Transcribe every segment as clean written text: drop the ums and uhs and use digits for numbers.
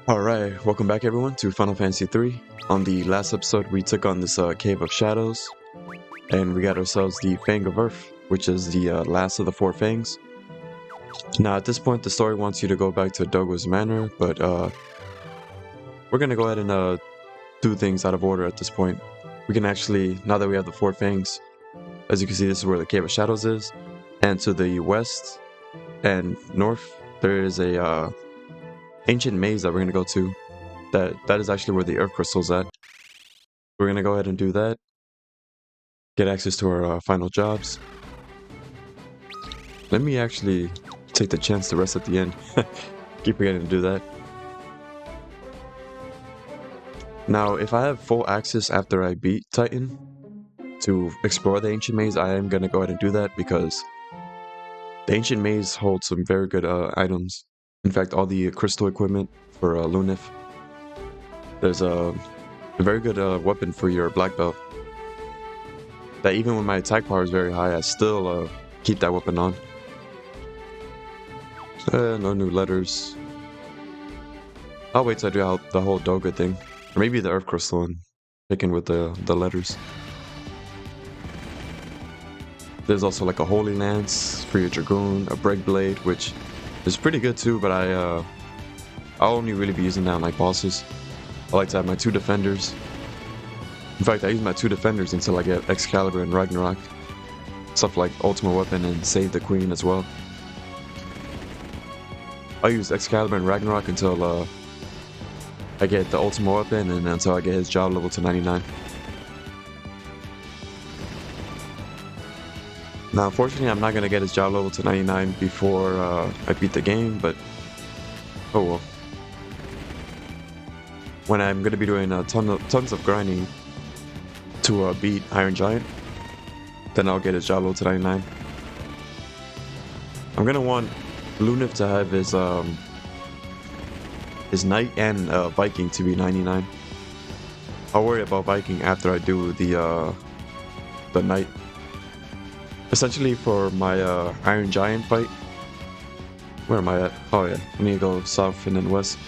Alright, welcome back everyone to Final Fantasy 3. On the last episode we took on this Cave of Shadows, and we got ourselves the Fang of Earth, which is the last of the 4 fangs. Now at this point the story wants you to go back to Dogo's Manor, but we're gonna go ahead and do things out of order at this point. We can actually, now that we have the 4 fangs, as you can see this is where the Cave of Shadows is, and to the west and north there is a ancient maze that we're gonna go to. That is actually where the earth crystal's at. We're gonna go ahead and do that. Get access to our final jobs. Let me actually take the chance to rest at the end. Keep forgetting to do that. Now, if I have full access after I beat Titan to explore the ancient maze, I am gonna go ahead and do that because the ancient maze holds some very good items. In fact, all the crystal equipment for Lunif. There's a very good weapon for your black belt. That even when my attack power is very high, I still keep that weapon on. No new letters. I'll wait till I do out the whole Doga thing. Or maybe the earth crystal and picking with the letters. There's also like a holy lance for your dragoon, a break blade, which is pretty good too, but I'll only really be using that on like bosses. I like to have my 2 defenders. In fact, I use my 2 defenders until I get Excalibur and Ragnarok. Stuff like Ultimate Weapon and Save the Queen as well. I'll use Excalibur and Ragnarok until I get the Ultimate Weapon and until I get his job level to 99. Now, unfortunately, I'm not going to get his job level to 99 before I beat the game, but oh well. When I'm going to be doing tons of grinding to beat Iron Giant, then I'll get his job level to 99. I'm going to want Lunif to have his Knight and Viking to be 99. I'll worry about Viking after I do the Knight. Essentially for my Iron Giant fight. Where am I at? Oh yeah, I need to go south and then west.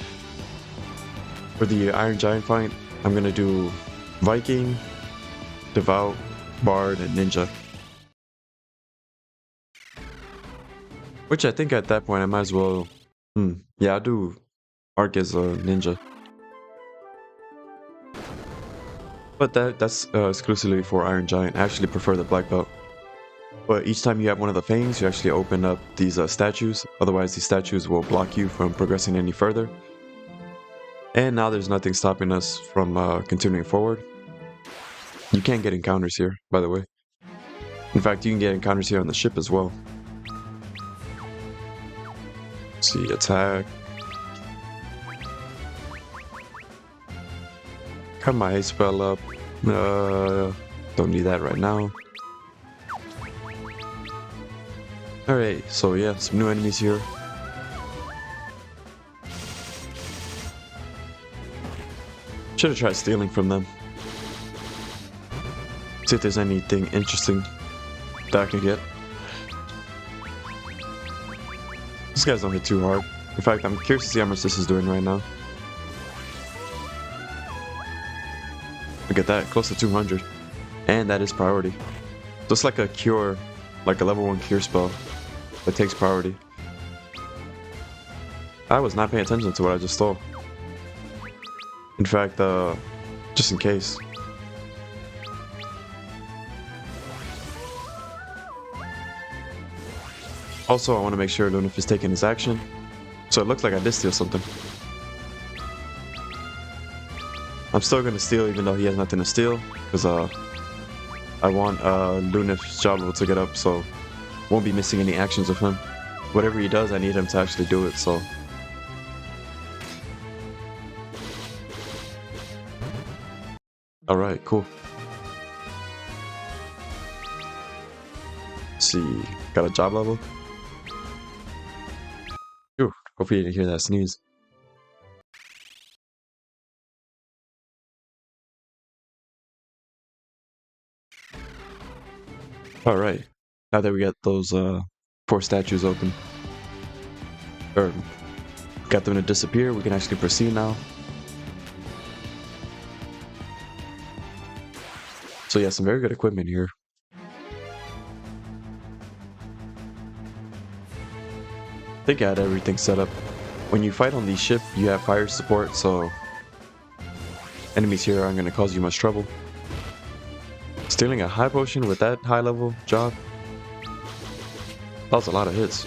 For the Iron Giant fight, I'm gonna do Viking, Devout, Bard, and Ninja. Which I think at that point I might as well... yeah, I'll do Arc as a Ninja. But that's exclusively for Iron Giant. I actually prefer the Black Belt. But each time you have one of the fangs, you actually open up these statues. Otherwise, these statues will block you from progressing any further. And now there's nothing stopping us from continuing forward. You can't get encounters here, by the way. In fact, you can get encounters here on the ship as well. Let's see, attack. Cut my haste spell up. Don't need that right now. Alright, so yeah, some new enemies here. Should have tried stealing from them. See if there's anything interesting that I can get. These guys don't hit too hard. In fact, I'm curious to see how much this is doing right now. Look at that, close to 200. And that is priority. Just like a cure, like a level 1 cure spell. That takes priority. I was not paying attention to what I just stole. In fact, just in case. Also, I want to make sure Lunif is taking his action. So it looks like I did steal something. I'm still going to steal even though he has nothing to steal. Because I want Lunif's job level to get up, so won't be missing any actions of him. Whatever he does, I need him to actually do it, so. Alright, cool. Let's see, got a job level. Phew, hopefully you didn't hear that sneeze. Alright, now that we got those 4 statues open. Or Got them to disappear. We can actually proceed now. So yeah, some very good equipment here. I think I had everything set up. When you fight on the ship, you have fire support, so enemies here aren't going to cause you much trouble. Stealing a high potion with that high level job, that was a lot of hits.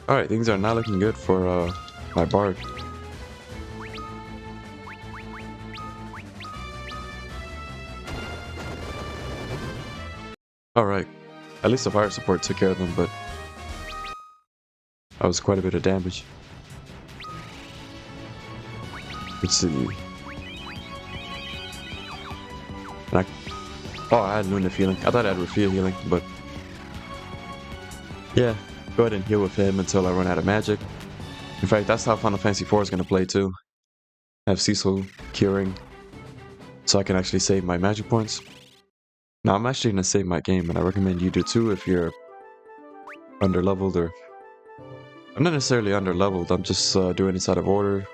Alright, things are not looking good for my bard. Alright, at least the fire support took care of them, but that was quite a bit of damage. Let's see. I had Luna healing. I thought I had Reveal healing, but yeah, go ahead and heal with him until I run out of magic. In fact, that's how Final Fantasy IV is going to play too. Have Cecil curing, so I can actually save my magic points. Now I'm actually going to save my game, and I recommend you do too if you're underleveled or... I'm not necessarily underleveled, I'm just doing this out of order.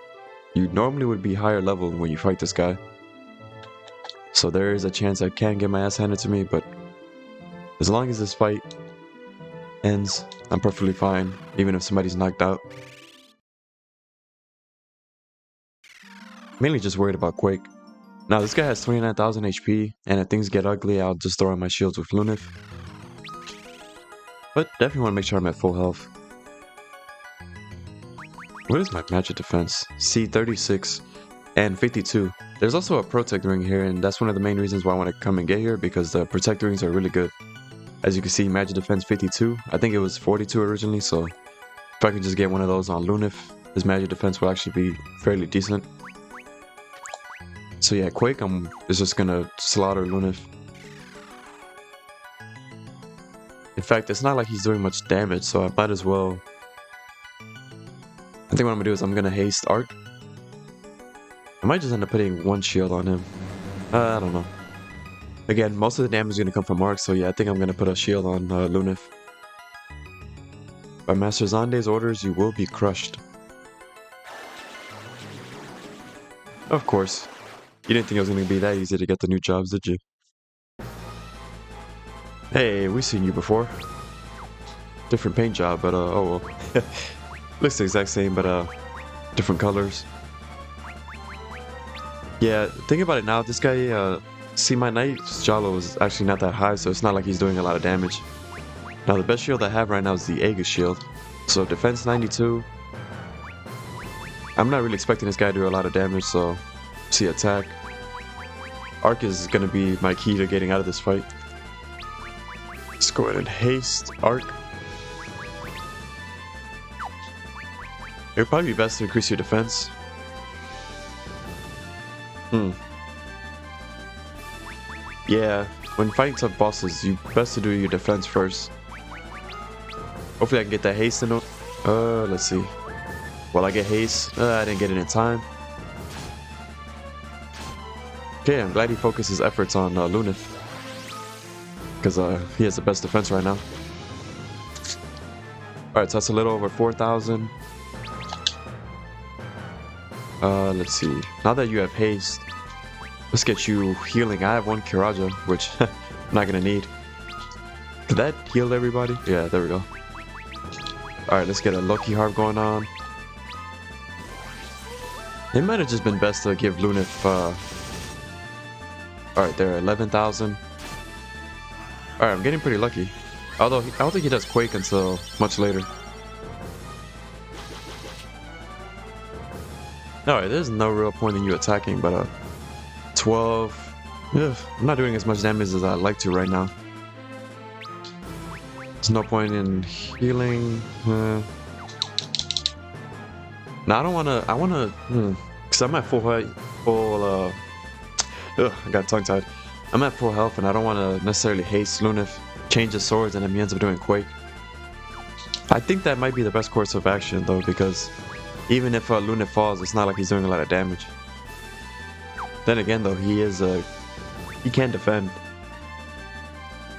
You normally would be higher level when you fight this guy. So there is a chance I can get my ass handed to me, but as long as this fight ends, I'm perfectly fine, even if somebody's knocked out. Mainly just worried about Quake. Now this guy has 29,000 HP, and if things get ugly, I'll just throw in my shields with Lunith. But definitely want to make sure I'm at full health. What is my magic defense? C36 and 52. There's also a protect ring here, and that's one of the main reasons why I want to come and get here, because the protect rings are really good. As you can see, magic defense 52. I think it was 42 originally, so if I can just get one of those on Lunith, his magic defense will actually be fairly decent. So yeah, Quake is just gonna slaughter Lunith. In fact, it's not like he's doing much damage, so I might as well... I think what I'm gonna do is I'm gonna haste Arc. I might just end up putting one shield on him. I don't know. Again, most of the damage is going to come from Arc, so yeah, I think I'm going to put a shield on Lunith. By Master Zande's orders, you will be crushed. Of course. You didn't think it was going to be that easy to get the new jobs, did you? Hey, we've seen you before. Different paint job, but oh well. Looks the exact same, but different colors. Yeah, think about it now, this guy, see my Knight's Jalo is actually not that high, so it's not like he's doing a lot of damage. Now the best shield I have right now is the Aegis shield. So defense 92. I'm not really expecting this guy to do a lot of damage, so see attack. Arc is going to be my key to getting out of this fight. Let's go ahead and haste Arc. It would probably be best to increase your defense. Yeah, when fighting tough bosses, you best to do your defense first. Hopefully I can get that haste in. Let's see. Well, I get haste. I didn't get it in time. Okay, I'm glad he focused his efforts on Lunith, because he has the best defense right now. Alright, so that's a little over 4,000. Let's see. Now that you have haste, let's get you healing. I have one Kiraja, which I'm not gonna need. Did that heal everybody? Yeah, there we go. Alright, let's get a Lucky Harp going on. It might have just been best to give Lunith, alright, there, 11,000. Alright, I'm getting pretty lucky. Although, I don't think he does Quake until much later. Alright, there's no real point in you attacking, but 12... Ugh, I'm not doing as much damage as I'd like to right now. There's no point in healing. No, I don't wanna... I wanna... Because I'm at full... I got tongue-tied. I'm at full health and I don't want to necessarily haste Lunith, change his swords, and then he ends up doing Quake. I think that might be the best course of action though, because even if Lunith falls, it's not like he's doing a lot of damage. Then again though, he can defend.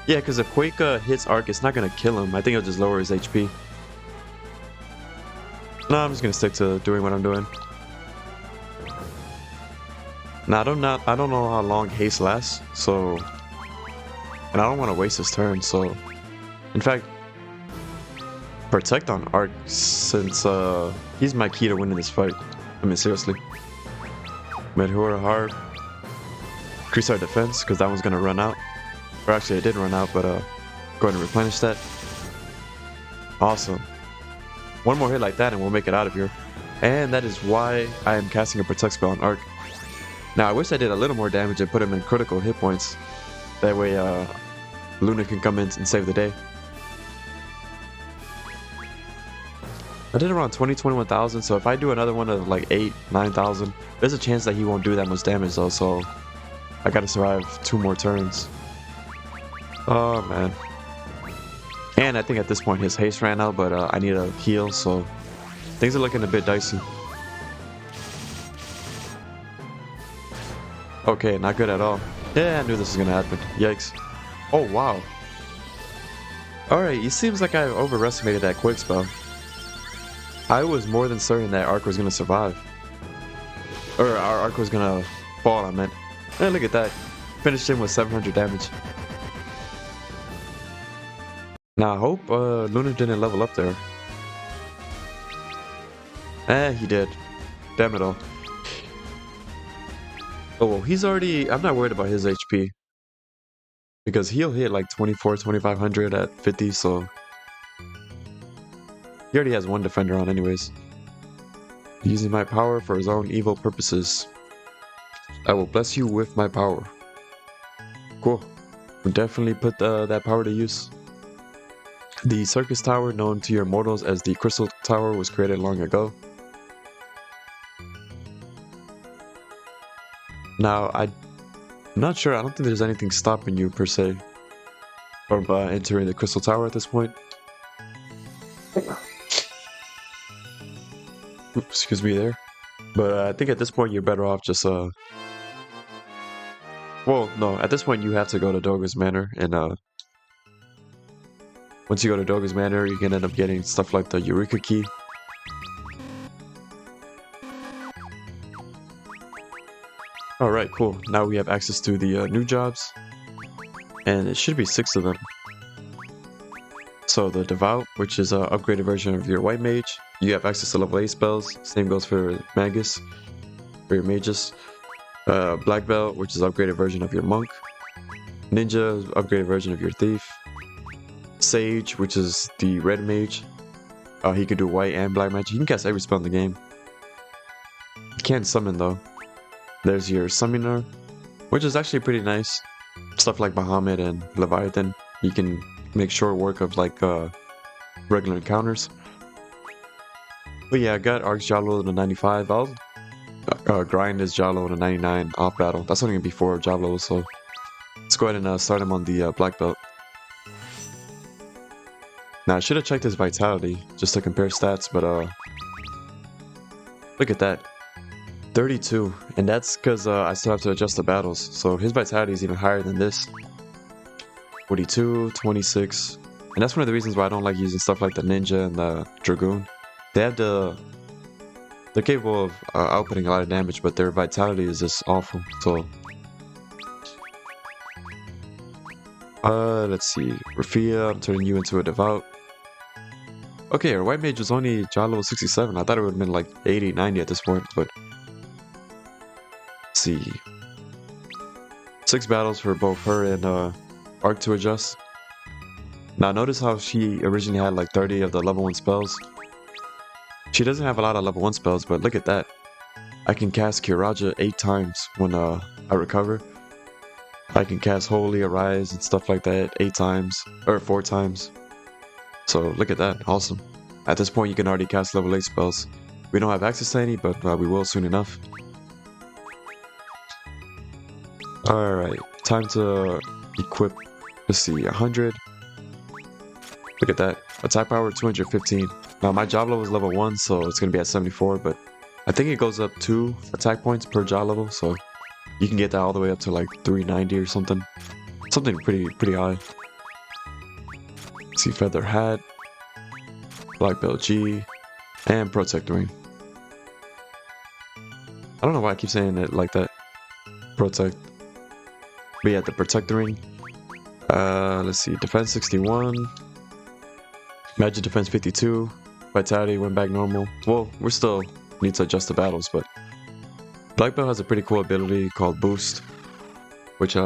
Yeah, because if Quake hits Arc, it's not going to kill him. I think it'll just lower his HP. No, I'm just gonna stick to doing what I'm doing. Now I don't know how long haste lasts, so, and I don't want to waste his turn. So, in fact, protect on Arc since he's my key to winning this fight. I mean, seriously. Medhura hard. Increase our defense because that one's gonna run out. Or actually, it did run out, but go ahead and replenish that. Awesome. One more hit like that and we'll make it out of here. And that is why I am casting a protect spell on Arc. Now I wish I did a little more damage and put him in critical hit points. That way Luna can come in and save the day. I did around 21,000, so if I do another one of like 9,000, there's a chance that he won't do that much damage though, so I gotta survive 2 more turns. Oh man. And I think at this point his haste ran out, but I need a heal, so things are looking a bit dicey. Okay, not good at all. Yeah, I knew this was gonna happen. Yikes. Oh wow. Alright, it seems like I overestimated that quick spell. I was more than certain that Arc was gonna survive. Or our Arc was gonna fall, I meant. And look at that. Finished him with 700 damage. Now I hope Luna didn't level up there. He did. Damn it all. Oh well, he's already... I'm not worried about his HP. Because he'll hit like 2,500 at 50, so... He already has 1 defender on anyways. Using my power for his own evil purposes. I will bless you with my power. Cool. We'll definitely put that power to use. The circus tower, known to your mortals as the Crystal Tower, was created long ago. Now, I'm not sure. I don't think there's anything stopping you, per se, from entering the Crystal Tower at this point. Oops, excuse me there. But I think at this point you're better off just, well, no. At this point you have to go to Doga's Manor, and once you go to Doga's Manor, you can end up getting stuff like the Eureka Key. Alright, cool. Now we have access to the new jobs. And it should be 6 of them. So the Devout, which is an upgraded version of your White Mage. You have access to level 8 spells. Same goes for Magus, for your Mages. Black Belt, which is an upgraded version of your Monk. Ninja, upgraded version of your Thief. Sage, which is the Red Mage. He can do White and Black Magic. He can cast every spell in the game. He can't summon though. There's your Summoner, which is actually pretty nice. Stuff like Bahamut and Leviathan. You can make short work of like regular encounters. But yeah, I got Arc's Jalo to 95. I'll grind his Jalo to 99 off battle. That's only gonna be 4 Jalos, so let's go ahead and start him on the Black Belt. Now I should have checked his vitality just to compare stats, but look at that. 32, and that's because I still have to adjust the battles, so his vitality is even higher than this. 42, 26, and that's one of the reasons why I don't like using stuff like the Ninja and the Dragoon. They're capable of outputting a lot of damage, but their vitality is just awful, so... let's see. Rafia, I'm turning you into a Devout. Okay, our White Mage was only Jalo 67. I thought it would have been like 80, 90 at this point, but... Let's see. 6 battles for both her and Arc to adjust. Now notice how she originally had like 30 of the level 1 spells. She doesn't have a lot of level 1 spells, but look at that. I can cast Kiraja 8 times when I recover. I can cast Holy, Arise, and stuff like that 8 times, or 4 times. So look at that, awesome. At this point you can already cast level 8 spells. We don't have access to any, but we will soon enough. Alright, time to equip, let's see, 100. Look at that, attack power 215. Now my job level is level 1, so it's going to be at 74, but I think it goes up 2 attack points per job level, so you can get that all the way up to like 390 or something. Something pretty high. See, Feather Hat, Black Belt G, And Protectoring. I don't know why I keep saying it like that. Protect. But yeah, the Protectoring. Let's see. Defense 61. Magic Defense 52. Vitality went back normal. Well, we still need to adjust the battles, but Black Belt has a pretty cool ability called Boost, which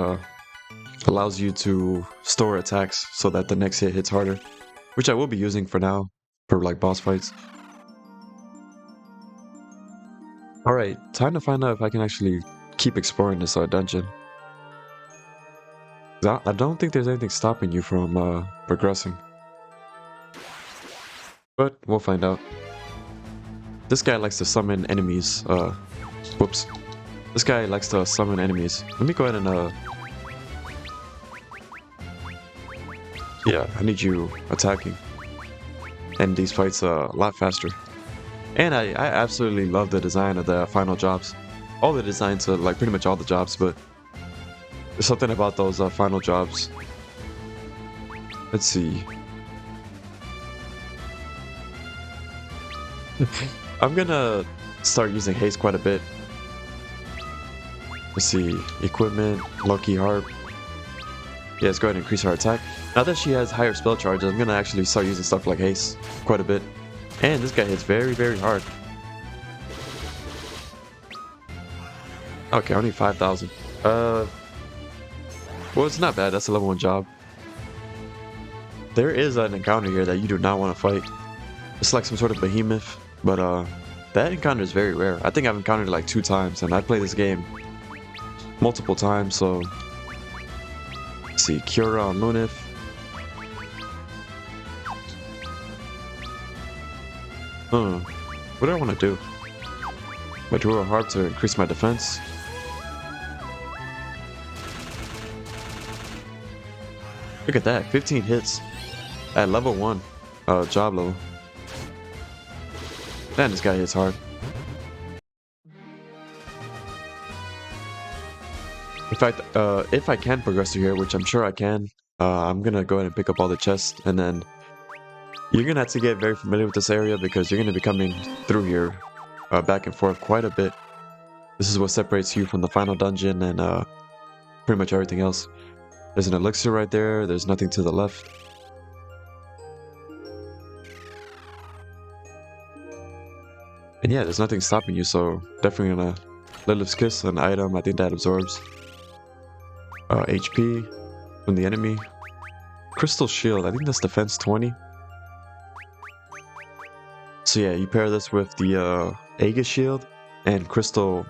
allows you to store attacks so that the next hit hits harder, which I will be using for now for like boss fights. Alright, time to find out if I can actually keep exploring this dungeon. I don't think there's anything stopping you from progressing. But we'll find out. This guy likes to summon enemies. Whoops. This guy likes to summon enemies. Let me go ahead and yeah, I need you attacking. And these fights a lot faster. And I absolutely love the design of the final jobs. All the designs are like pretty much all the jobs, but there's something about those final jobs. Let's see. I'm gonna start using haste quite a bit. Let's see. Equipment, Lucky Harp. Yeah, let's go ahead and increase our attack. Now that she has higher spell charges, I'm gonna actually start using stuff like haste quite a bit. And this guy hits very, very hard. Okay, I need 5,000. Well, it's not bad. That's a level 1 job. There is an encounter here that you do not want to fight. It's like some sort of behemoth, but that encounter is very rare. I think I've encountered it like 2 times, and I play this game multiple times, so... Let's see, Cura on Lunif. What do I want to do? I drew a harp to increase my defense. Look at that, 15 hits at level 1 job level. Man, this guy hits hard. In fact, if I can progress through here, which I'm sure I can, I'm gonna go ahead and pick up all the chests, and then you're gonna have to get very familiar with this area because you're gonna be coming through here back and forth quite a bit. This is what separates you from the final dungeon and pretty much everything else. There's an elixir right there, there's nothing to the left. And yeah, there's nothing stopping you, so definitely gonna Lilith's Kiss, an item, I think that absorbs HP from the enemy. Crystal Shield, I think that's defense 20. So yeah, you pair this with the Aegis Shield and Crystal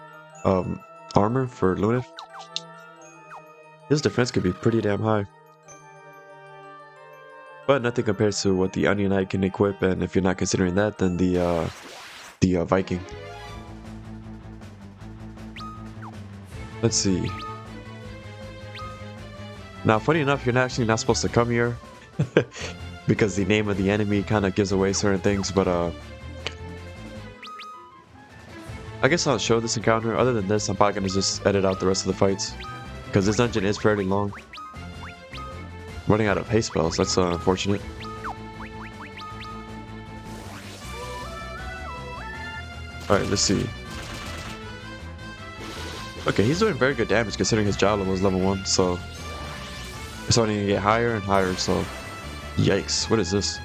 Armor for Lunif. His defense could be pretty damn high. But nothing compares to what the Onion Knight can equip, and if you're not considering that, then the Viking. Let's see. Now, funny enough, you're actually not supposed to come here because the name of the enemy kind of gives away certain things, but I guess I'll show this encounter. Other than this, I'm probably going to just edit out the rest of the fights because this dungeon is fairly long. Running out of haste spells, that's unfortunate. Alright, let's see. Okay, he's doing very good damage considering his job level is level 1, so it's only gonna get higher and higher, so yikes, what is this?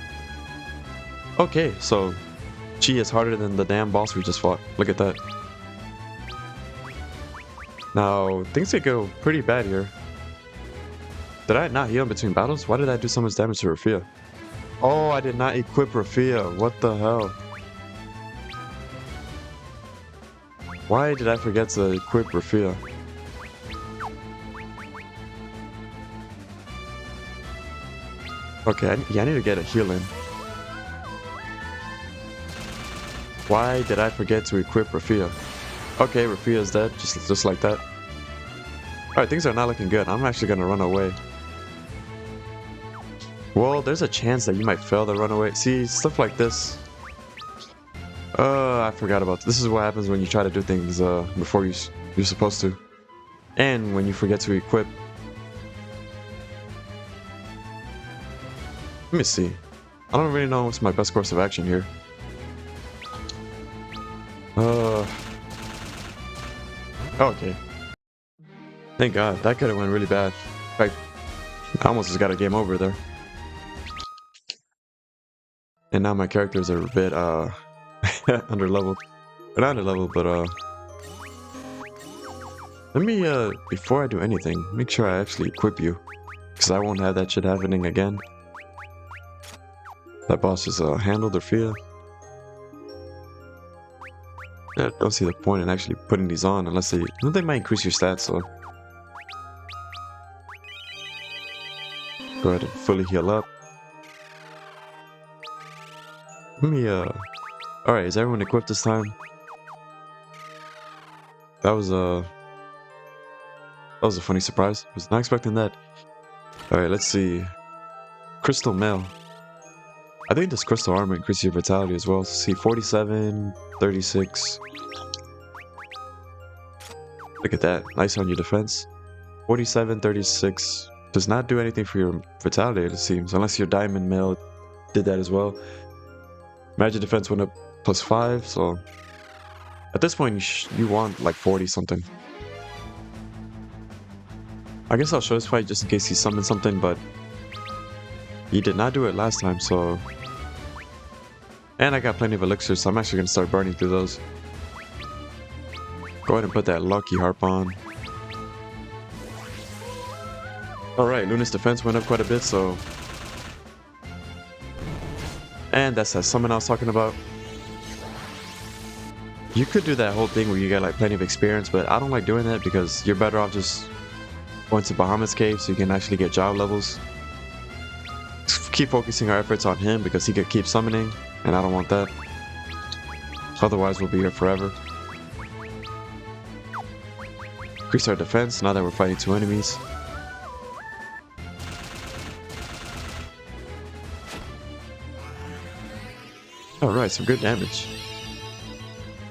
Okay, so she is harder than the damn boss we just fought. Look at that. Now, things could go pretty bad here. Did I not heal in between battles? Why did I do so much damage to Rafia? Oh, I did not equip Rafia. What the hell? Why did I forget to equip Rafia? Okay, I need to get a heal in. Why did I forget to equip Rafia? Okay, Rafia is dead, just like that. Alright, things are not looking good. I'm actually gonna run away. Well, there's a chance that you might fail to run away. See, stuff like this. I forgot about this. This is what happens when you try to do things before you're supposed to. And when you forget to equip. Let me see. I don't really know what's my best course of action here. Okay. Thank God. That could have went really bad. In fact, I almost just got a game over there. And now my characters are a bit, under leveled. Not under leveled, but, let me, before I do anything, make sure I actually equip you. Because I won't have that shit happening again. That boss is, handled or fear. I don't see the point in actually putting these on unless they might increase your stats, so. Go ahead and fully heal up. Let me, alright, is everyone equipped this time? That was a funny surprise. Was not expecting that. Alright, let's see. Crystal Mail. I think this crystal armor increases your vitality as well. See, 47, 36. Look at that. Nice on your defense. 47, 36. Does not do anything for your vitality, it seems. Unless your diamond mail did that as well. Magic defense went up +5, so... At this point, you want like 40 something. I guess I'll show this fight just in case he summoned something, but... He did not do it last time, so... And I got plenty of elixirs, so I'm actually going to start burning through those. Go ahead and put that lucky harp on. Alright, Luna's defense went up quite a bit, so... And that's that summon I was talking about. You could do that whole thing where you get like plenty of experience, but I don't like doing that because you're better off just going to Bahamut's cave so you can actually get job levels. Just keep focusing our efforts on him because he could keep summoning, and I don't want that. Otherwise we'll be here forever. Increase our defense now that we're fighting 2 enemies. Alright, some good damage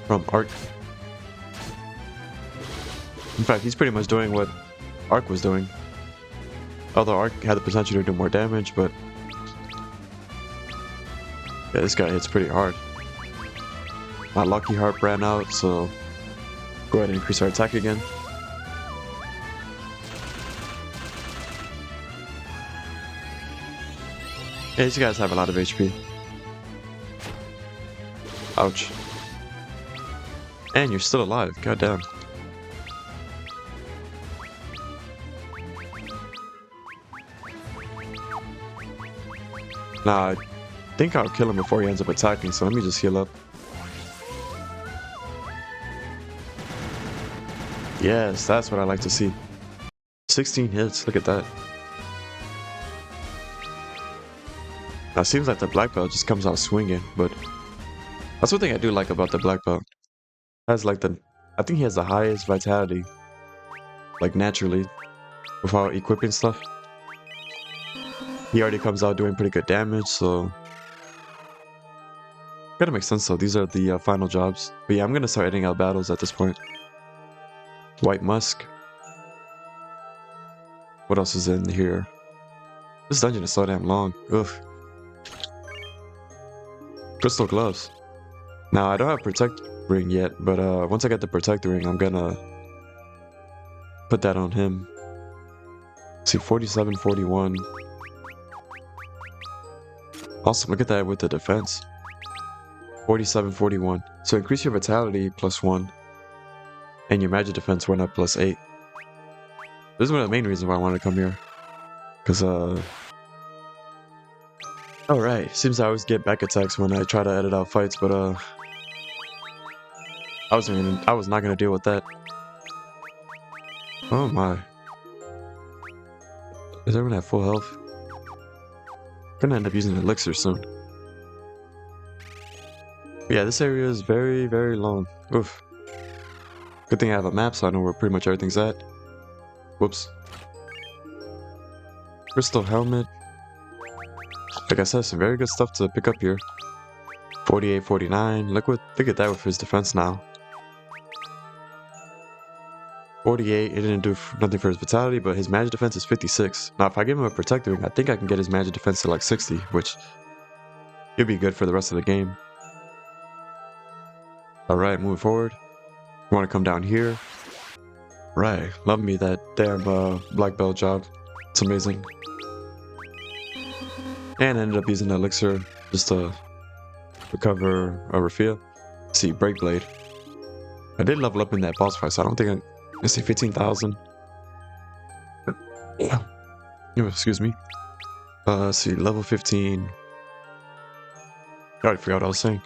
from Arc. In fact, he's pretty much doing what Arc was doing. Although Arc had the potential to do more damage, but... Yeah, this guy hits pretty hard. My lucky harp ran out, so... Go ahead and increase our attack again. Yeah, these guys have a lot of HP. Ouch. And you're still alive, goddamn. Nah, I think I'll kill him before he ends up attacking, so let me just heal up. Yes, that's what I like to see. 16 hits, look at that. Now, it seems like the black belt just comes out swinging, but... That's one thing I do like about the black belt. Has like I think he has the highest vitality, like naturally, without equipping stuff. He already comes out doing pretty good damage, so gotta make sense though. These are the final jobs. But yeah, I'm gonna start editing out battles at this point. White Musk. What else is in here? This dungeon is so damn long. Ugh. Crystal gloves. Now, I don't have Protect Ring yet, but once I get the Protect Ring, I'm gonna put that on him. Let's see, 47, 41. Awesome, look at that with the defense. 47, 41. So increase your vitality +1, and your magic defense went up +8. This is one of the main reasons why I wanted to come here. Because, Alright, seems I always get back attacks when I try to edit out fights, but I was not gonna deal with that. Oh my. Is everyone at full health? Gonna end up using an elixir soon. Yeah, this area is very, very long. Oof. Good thing I have a map so I know where pretty much everything's at. Whoops. Crystal helmet. Like I said, some very good stuff to pick up here. 48, 49. Look at that with his defense now. 48, it didn't do nothing for his vitality, but his magic defense is 56. Now, if I give him a Protect Ring, I think I can get his magic defense to like 60, which he'll be good for the rest of the game. Alright, moving forward. You want to come down here. Right, love me that damn black belt job. It's amazing. And I ended up using the elixir just to recover a refill. Let's see, break blade. I did level up in that boss fight, so I don't think let's see, 15,000. Yeah. Excuse me. Let's see, level 15. I already forgot what I was saying.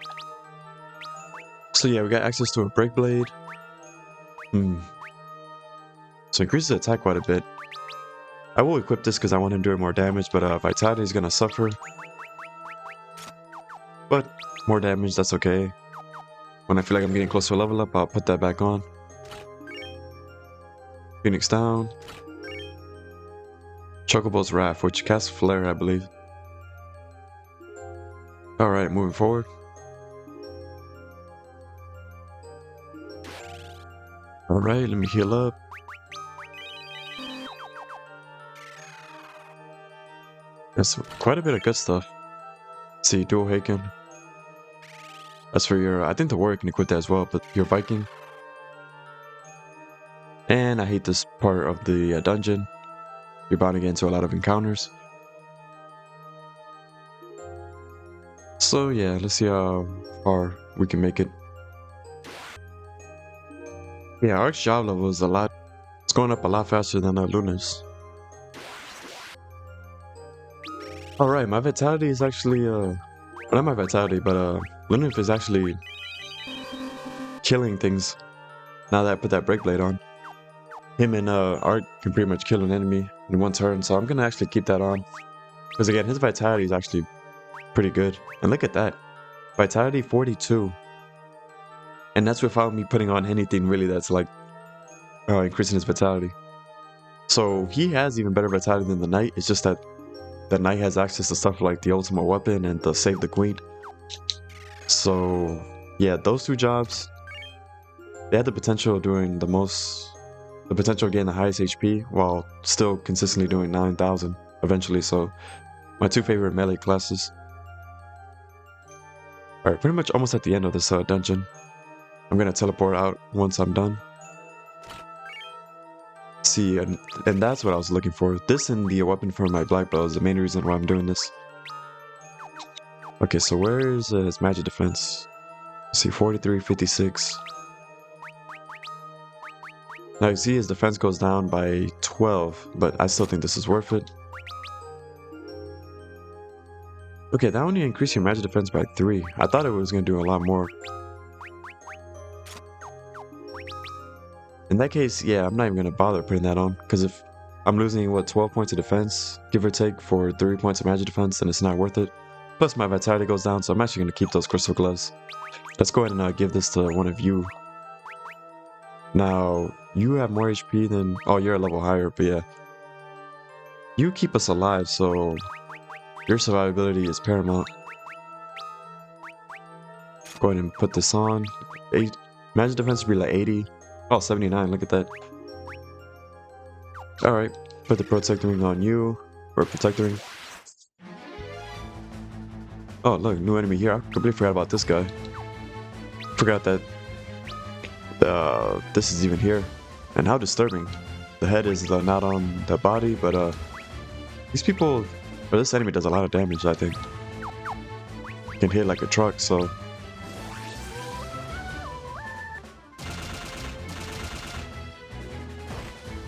So yeah, we got access to a break blade. So increases the attack quite a bit. I will equip this because I want to endure more damage, but vitality is gonna suffer. But more damage, that's okay. When I feel like I'm getting close to a level up, I'll put that back on. Phoenix down. Chocobo's Wrath, which casts Flare, I believe. Alright, moving forward. Alright, let me heal up. That's quite a bit of good stuff. Let's see, Dual Haken. That's for your, I think the warrior can equip that as well, but your Viking. And I hate this part of the dungeon. You're bound to get into a lot of encounters. So yeah, let's see how far we can make it. Yeah, Ark's job level is it's going up a lot faster than Luna's. Alright, my vitality is actually, well, not my vitality, but Lunaf is actually killing things now that I put that break blade on. Him and Ark can pretty much kill an enemy in one turn, so I'm gonna actually keep that on. Because again, his vitality is actually pretty good. And look at that. Vitality 42. And that's without me putting on anything really that's like increasing his vitality. So he has even better vitality than the Knight. It's just that the Knight has access to stuff like the ultimate weapon and the Save the Queen. So yeah, those two jobs, they had the potential of doing the potential of getting the highest HP while still consistently doing 9,000 eventually. So my two favorite melee classes. Alright, pretty much almost at the end of this dungeon. I'm gonna teleport out once I'm done. See, and that's what I was looking for. This and the weapon for my black belt is the main reason why I'm doing this. Okay, so where is his magic defense? Let's see, 43, 56. Now you see his defense goes down by 12, but I still think this is worth it. Okay, that only increased your magic defense by 3. I thought it was going to do a lot more. In that case, yeah, I'm not even going to bother putting that on, because if I'm losing, 12 points of defense, give or take, for 3 points of magic defense, then it's not worth it. Plus my vitality goes down, so I'm actually going to keep those crystal gloves. Let's go ahead and give this to one of you. Now, you have more HP than... Oh, you're a level higher, but yeah. You keep us alive, so your survivability is paramount. Go ahead and put this on. Magic defense would be like 80. Oh, 79, look at that. Alright, put the protector ring on you. Or protector ring. Oh, look, new enemy here. I completely forgot about this guy. Forgot that this is even here. And how disturbing. The head is not on the body, but these people, or this enemy does a lot of damage, I think. Can hit like a truck, so...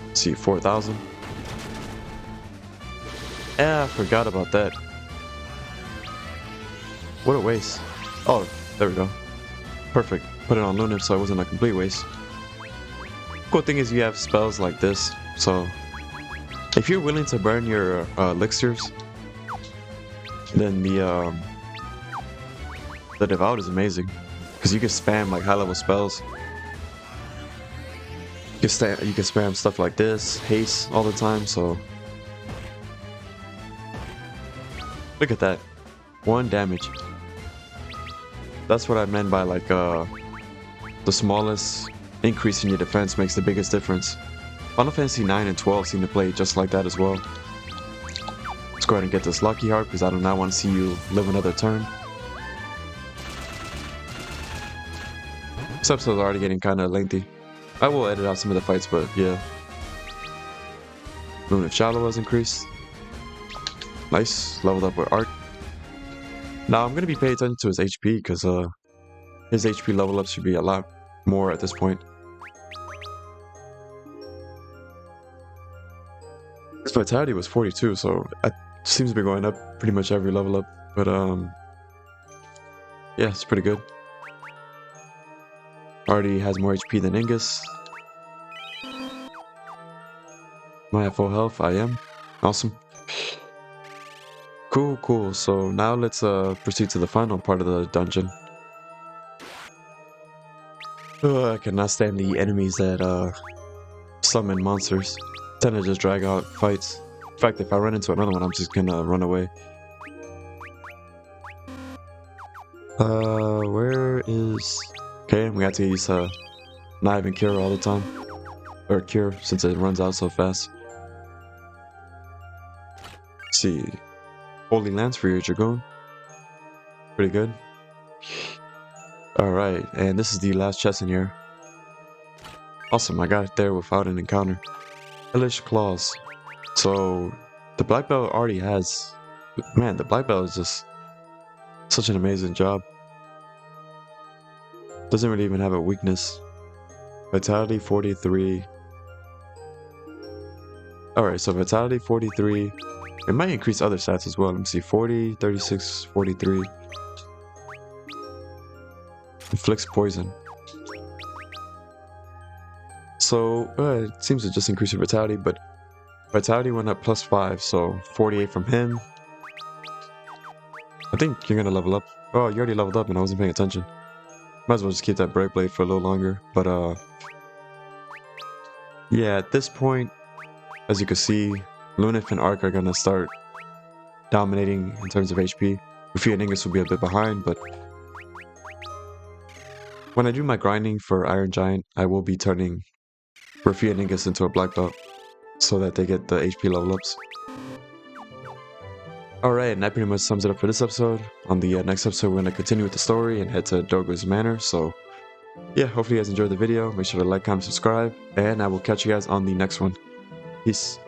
Let's see, 4,000. Yeah, I forgot about that. What a waste. Oh, there we go. Perfect. Put it on Luna so it wasn't a complete waste. Cool thing is you have spells like this, so if you're willing to burn your elixirs, then the Devout is amazing, because you can spam like high-level spells. You can spam stuff like this, haste all the time, so look at that, 1 damage. That's what I meant by like the smallest increase in your defense makes the biggest difference. Final Fantasy 9 and 12 seem to play just like that as well. Let's go ahead and get this Lucky Heart because I do not want to see you live another turn. This episode's already getting kind of lengthy. I will edit out some of the fights, but yeah. Moon of Shallow has increased. Nice, leveled up with Arc. Now I'm gonna be paying attention to his HP because his HP level up should be a lot more at this point. His vitality was 42, so it seems to be going up pretty much every level up. But yeah, it's pretty good. Already has more HP than Ingus. Am I at full health? I am. Awesome. Cool. So now let's proceed to the final part of the dungeon. I cannot stand the enemies that summon monsters. Tend to just drag out fights. In fact, if I run into another one, I'm just gonna run away. Where is... Okay, we have to use Knive and Cure all the time. Or Cure, since it runs out so fast. Let's see. Holy Lance for your Dragoon. Pretty good. Alright, and this is the last chest in here. Awesome, I got it there without an encounter. Hellish Claws. So, the Black Belt already has... Man, the Black Belt is just such an amazing job. Doesn't really even have a weakness. Vitality 43. Alright, so Vitality 43. It might increase other stats as well. Let me see. 40, 36, 43. Inflicts poison. So, it seems to just increase your vitality, but vitality went up +5, so 48 from him. I think you're gonna level up. Oh, you already leveled up and I wasn't paying attention. Might as well just keep that Break Blade for a little longer, but yeah, at this point, as you can see, Lunif and Arc are gonna start dominating in terms of HP. Rufia and Ingus will be a bit behind, but when I do my grinding for Iron Giant, I will be turning Rufia and Ingus into a Black Belt so that they get the HP level ups. Alright, and that pretty much sums it up for this episode. On the next episode, we're going to continue with the story and head to Dogo's Manor. So, yeah, hopefully you guys enjoyed the video. Make sure to like, comment, subscribe, and I will catch you guys on the next one. Peace.